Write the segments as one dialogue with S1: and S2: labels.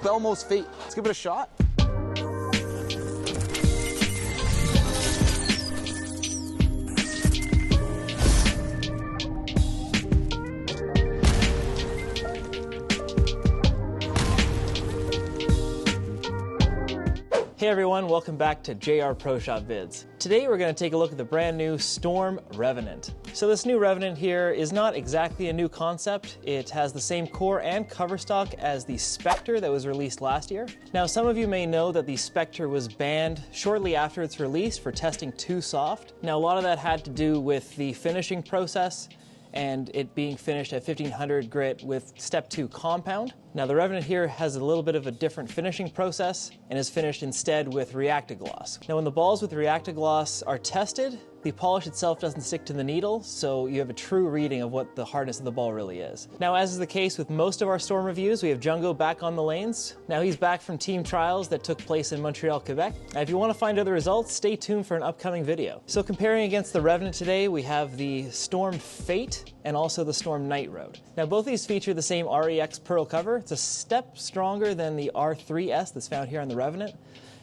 S1: Belmo's Fate. Let's give it a shot.
S2: Hey everyone, welcome back to JR Pro Shop Vids. Today we're going to take a look at the brand new Storm Revenant. So this new Revenant here is not exactly a new concept. It has the same core and cover stock as the Spectre that was released last year. Now some of you may know that the Spectre was banned shortly after its release for testing too soft. Now a lot of that had to do with the finishing process and it being finished at 1500 grit with step 2 compound. Now the Revenant here has a little bit of a different finishing process and is finished instead with Reactigloss. Now when the balls with Reactigloss are tested, the polish itself doesn't stick to the needle, so you have a true reading of what the hardness of the ball really is. Now as is the case with most of our Storm reviews, we have Jungo back on the lanes. Now he's back from team trials that took place in Montreal, Quebec. Now if you want to find other results, stay tuned for an upcoming video. So comparing against the Revenant today, we have the Storm Fate and also the Storm Night Road. Now both these feature the same REX Pearl cover. It's a step stronger than the R3S that's found here on the Revenant.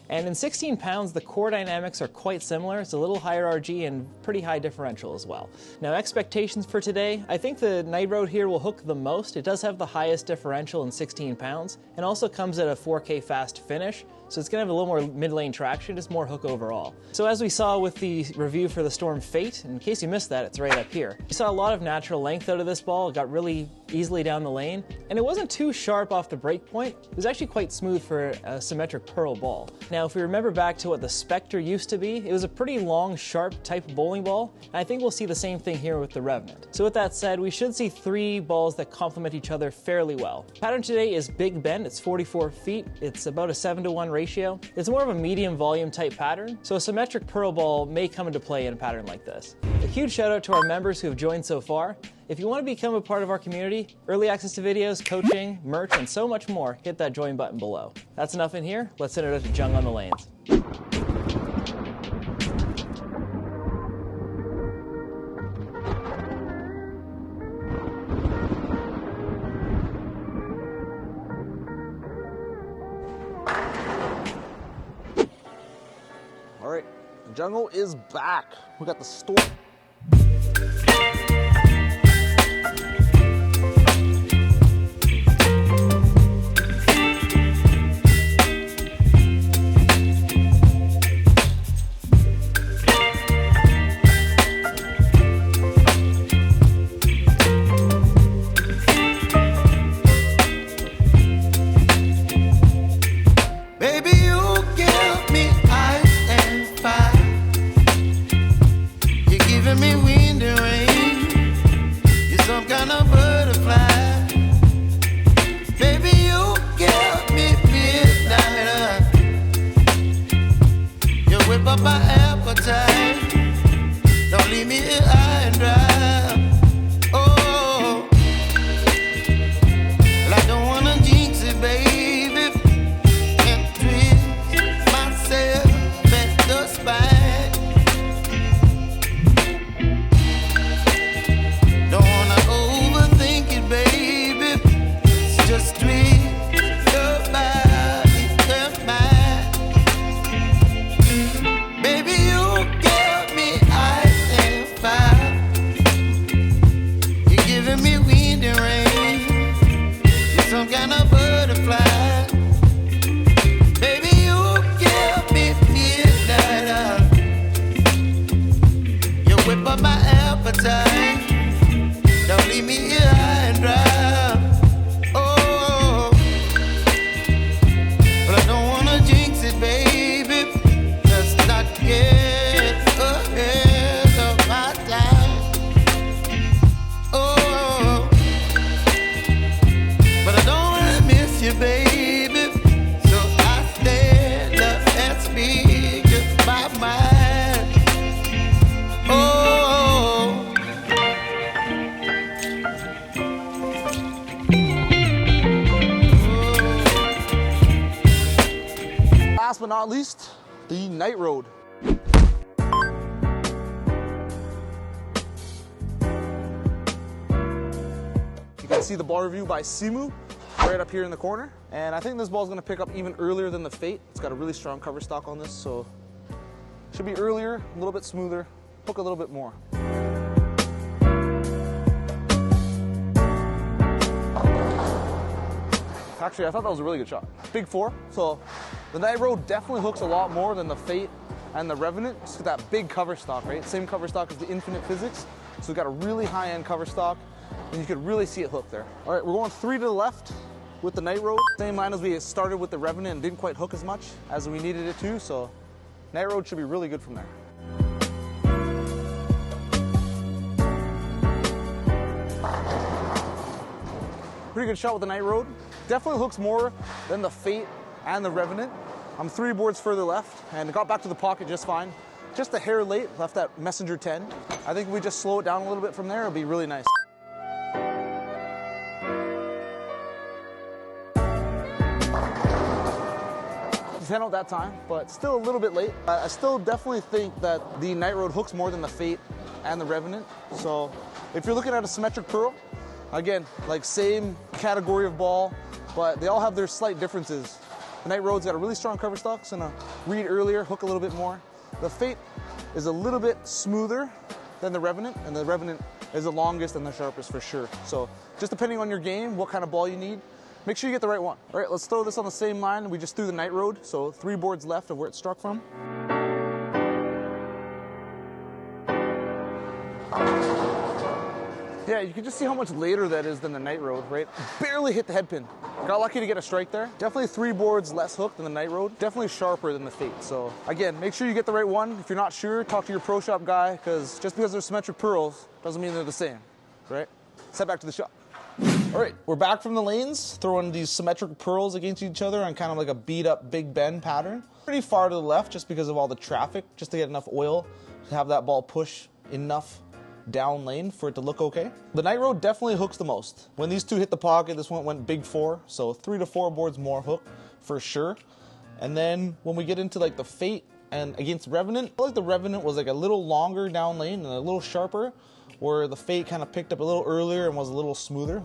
S2: And in 16 pounds, the core dynamics are quite similar. It's a little higher RG and pretty high differential as well. Now expectations for today, I think the Night Road here will hook the most. It does have the highest differential in 16 pounds and also comes at a 4K fast finish. So it's going to have a little more mid-lane traction, just more hook overall. So as we saw with the review for the Storm Fate, in case you missed that, it's right up here. We saw a lot of natural length out of this ball. It got really easily down the lane, and it wasn't too sharp off the break point. It was actually quite smooth for a symmetric pearl ball. Now, if we remember back to what the Spectre used to be, it was a pretty long, sharp type of bowling ball, and I think we'll see the same thing here with the Revenant. So with that said, we should see 3 balls that complement each other fairly well. The pattern today is Big Bend. It's 44 feet. It's about a 7-to-1 ratio. It's more of a medium volume type pattern, so a symmetric pearl ball may come into play in a pattern like this. A huge shout out to our members who have joined so far. If you want to become a part of our community, early access to videos, coaching, merch, and so much more, hit that join button below. That's enough in here. Let's send it out to Jung on the lanes.
S1: All right, Jungo is back. We got the Storm. Last but not least, the Night Road. You can see the ball review by Simu right up here in the corner. And I think this ball is going to pick up even earlier than the Fate. It's got a really strong cover stock on this, so should be earlier, a little bit smoother, hook a little bit more. Actually, I thought that was a really good shot. Big 4. So the Night Road definitely hooks a lot more than the Fate and the Revenant. It's got that big cover stock, right? Same cover stock as the Infinite Physics. So we've got a really high-end cover stock, and you could really see it hook there. All right, we're going 3 to the left with the Night Road. Same line as we started with the Revenant and didn't quite hook as much as we needed it to, so Night Road should be really good from there. Pretty good shot with the Night Road. Definitely hooks more than the Fate and the Revenant. I'm 3 boards further left and got back to the pocket just fine. Just a hair late, left that Messenger 10. I think if we just slow it down a little bit from there, it'll be really nice. 10 out that time, but still a little bit late. I still definitely think that the Night Road hooks more than the Fate and the Revenant. So if you're looking at a symmetric pearl, again, like same category of ball, but they all have their slight differences. The Night Road's got a really strong cover stock, so gonna read earlier, hook a little bit more. The Fate is a little bit smoother than the Revenant, and the Revenant is the longest and the sharpest for sure. So just depending on your game, what kind of ball you need, make sure you get the right one. All right, let's throw this on the same line. We just threw the Night Road, so 3 boards left of where it struck from. Yeah, you can just see how much later that is than the Night Road, right? Barely hit the head pin. Got lucky to get a strike there. Definitely 3 boards less hooked than the Night Road. Definitely sharper than the Fate. So again, make sure you get the right one. If you're not sure, talk to your pro shop guy, because just because they're symmetric pearls doesn't mean they're the same, right? Let's head back to the shop. All right, we're back from the lanes, throwing these symmetric pearls against each other on kind of like a beat up Big Ben pattern. Pretty far to the left just because of all the traffic, just to get enough oil to have that ball push enough down lane for it to look okay. The Night Road definitely hooks the most. When these 2 hit the pocket, this one went big 4, so 3 to 4 boards more hook for sure. And then when we get into like the Fate and against Revenant, I feel like the Revenant was like a little longer down lane and a little sharper, where the Fate kind of picked up a little earlier and was a little smoother,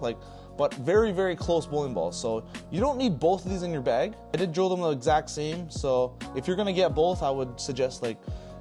S1: but very, very close bowling balls. So you don't need both of these in your bag. I did drill them the exact same, so if you're gonna get both, I would suggest like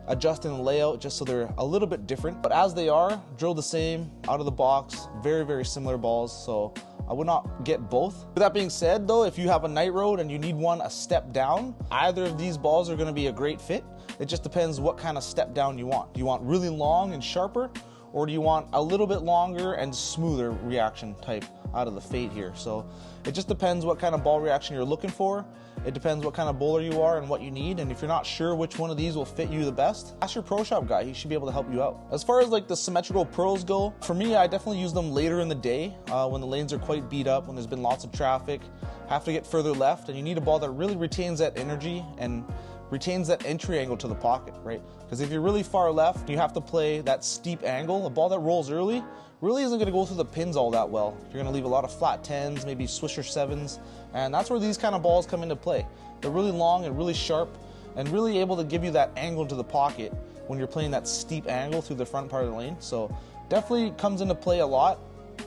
S1: adjusting the layout just so they're a little bit different. But as they are, drill the same out of the box, very, very similar balls, so I would not get both. With that being said though, if you have a Night Road and you need one a step down, either of these balls are gonna be a great fit. It just depends what kind of step down you want. Do you want really long and sharper, or do you want a little bit longer and smoother reaction type out of the Fate here? So it just depends what kind of ball reaction you're looking for. It depends what kind of bowler you are and what you need, and if you're not sure which one of these will fit you the best, ask your pro shop guy. He should be able to help you out. As far as like the symmetrical pearls go, for me, I definitely use them later in the day when the lanes are quite beat up, when there's been lots of traffic, have to get further left, and you need a ball that really retains that energy and retains that entry angle to the pocket, right? Because if you're really far left, you have to play that steep angle. A ball that rolls early really isn't going to go through the pins all that well. You're going to leave a lot of flat 10s, maybe swisher 7s, and that's where these kind of balls come into play. They're really long and really sharp and really able to give you that angle to the pocket when you're playing that steep angle through the front part of the lane. So definitely comes into play a lot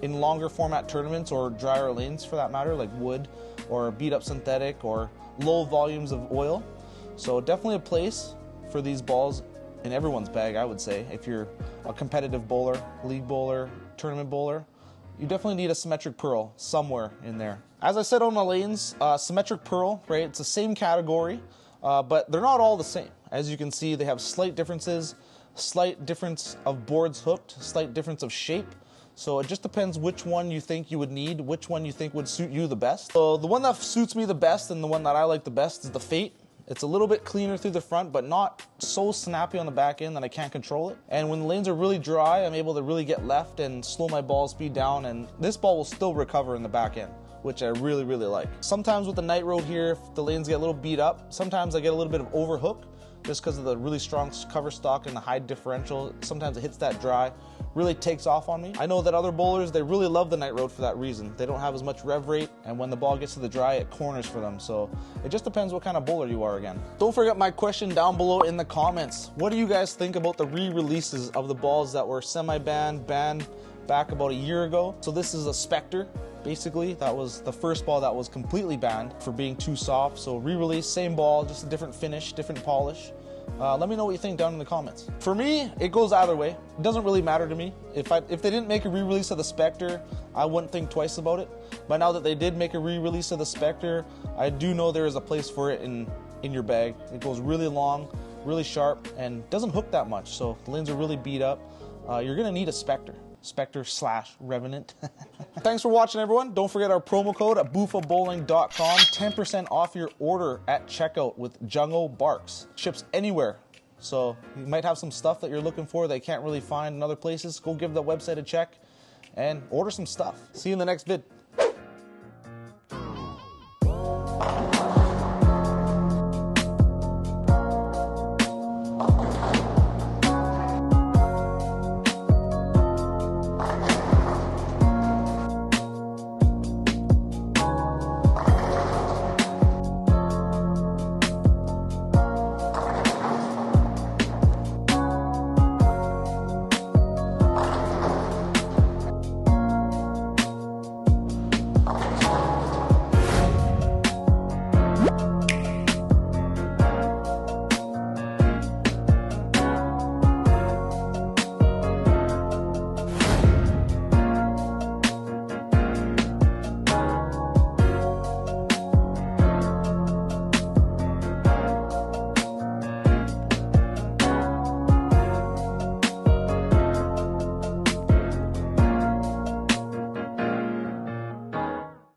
S1: in longer format tournaments or drier lanes for that matter, like wood or beat up synthetic or low volumes of oil. So definitely a place for these balls in everyone's bag, I would say. If you're a competitive bowler, league bowler, tournament bowler, you definitely need a symmetric pearl somewhere in there. As I said on the lanes, symmetric pearl, right? It's the same category, but they're not all the same. As you can see, they have slight differences, slight difference of boards hooked, slight difference of shape. So it just depends which one you think you would need, which one you think would suit you the best. So the one that suits me the best and the one that I like the best is the Fate. It's a little bit cleaner through the front, but not so snappy on the back end that I can't control it. And when the lanes are really dry, I'm able to really get left and slow my ball speed down, and this ball will still recover in the back end, which I really, really like. Sometimes with the Night Road here, if the lanes get a little beat up, sometimes I get a little bit of overhook just because of the really strong cover stock and the high differential. Sometimes it hits that dry, really takes off on me. I know that other bowlers, they really love the Night Road for that reason. They don't have as much rev rate, and when the ball gets to the dry, it corners for them. So it just depends what kind of bowler you are again. Don't forget my question down below in the comments. What do you guys think about the re-releases of the balls that were semi-banned, banned back about a year ago? So this is a Spectre, Basically, that was the first ball that was completely banned for being too soft. So re-release, same ball, just a different finish, different polish. Let me know what you think down in the comments. For me, it goes either way. It doesn't really matter to me. If they didn't make a re-release of the Spectre, I wouldn't think twice about it. But now that they did make a re-release of the Spectre, I do know there is a place for it in your bag. It goes really long, really sharp, and doesn't hook that much. So the lanes are really beat up. You're gonna need a Spectre. Spectre/Revenant. Thanks for watching, everyone. Don't forget our promo code at boofabowling.com. 10% off your order at checkout with Jungo Barks. Ships anywhere. So you might have some stuff that you're looking for that you can't really find in other places. Go give the website a check and order some stuff. See you in the next vid.